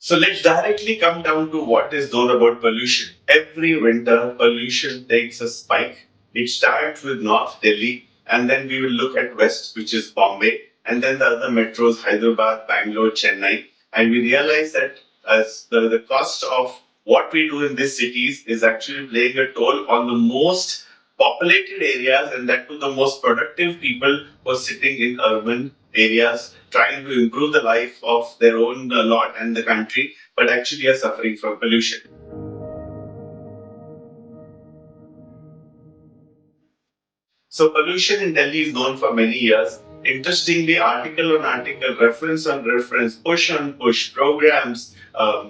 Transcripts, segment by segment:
So let's directly come down to what is known about pollution. Every winter, pollution takes a spike. It starts with North Delhi, and then we will look at West, which is Bombay, and then the other metros, Hyderabad, Bangalore, Chennai. And we realize that as the cost of what we do in these cities is actually playing a toll on the most populated areas, and that to the most productive people who are sitting in urban areas trying to improve the life of their own lot and the country, but actually are suffering from pollution. So pollution in Delhi is known for many years. Interestingly, article on article, reference on reference, push on push, programs,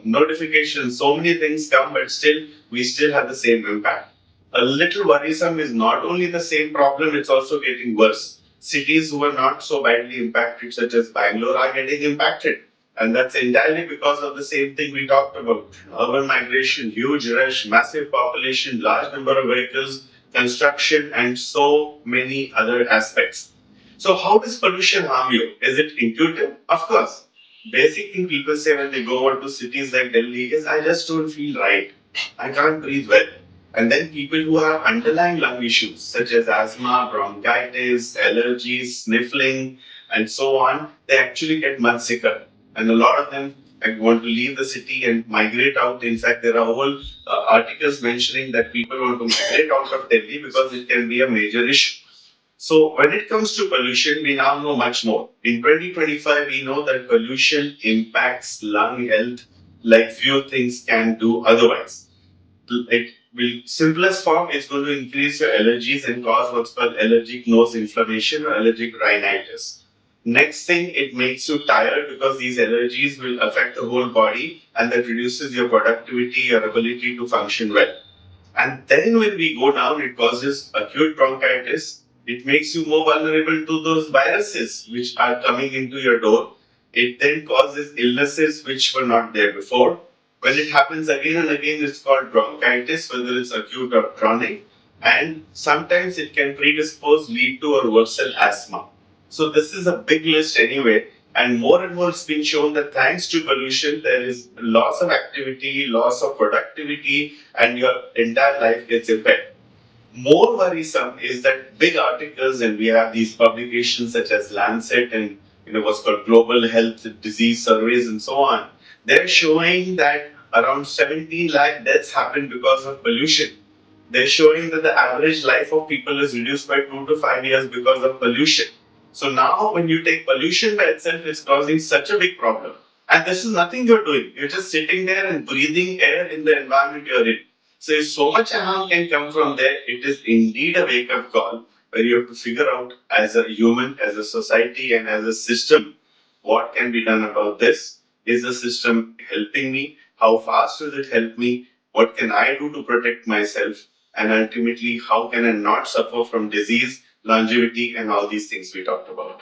notifications, so many things come, but still we still have the same impact. A little worrisome is not only the same problem, it's also getting worse. Cities who are not so badly impacted, such as Bangalore, are getting impacted. And that's entirely because of the same thing we talked about. Urban migration, huge rush, massive population, large number of vehicles, construction, and so many other aspects. So, how does pollution harm you? Is it intuitive? Of course. Basic thing people say when they go over to cities like Delhi is, I just don't feel right. I can't breathe well. And then people who have underlying lung issues such as asthma, bronchitis, allergies, sniffling, and so on, they actually get much sicker. And a lot of them want to leave the city and migrate out. In fact, there are whole articles mentioning that people want to migrate out of Delhi because it can be a major issue. So when it comes to pollution, we now know much more. In 2025, we know that pollution impacts lung health like few things can do otherwise. It will simplest form is going to increase your allergies and cause what's called allergic nose inflammation or allergic rhinitis. Next thing, it makes you tired because these allergies will affect the whole body and that reduces your productivity, your ability to function well. And then when we go down, it causes acute bronchitis. It makes you more vulnerable to those viruses which are coming into your door. It then causes illnesses which were not there before. When it happens again and again, it's called bronchitis, whether it's acute or chronic. And sometimes it can predispose, lead to, or worsen asthma. So this is a big list anyway. And more it's been shown that thanks to pollution, there is loss of activity, loss of productivity, and your entire life gets impaired. More worrisome is that big articles, and we have these publications such as Lancet and what's called global health disease surveys and so on. They're showing that around 17 lakh deaths happen because of pollution. They're showing that the average life of people is reduced by 2 to 5 years because of pollution. So now, when you take pollution by itself, it's causing such a big problem. And this is nothing you're doing. You're just sitting there and breathing air in the environment you're in. So if so much harm can come from there, it is indeed a wake-up call where you have to figure out as a human, as a society, and as a system, what can be done about this? Is the system helping me? How fast will it help me? What can I do to protect myself? And ultimately, how can I not suffer from disease, longevity, and all these things we talked about?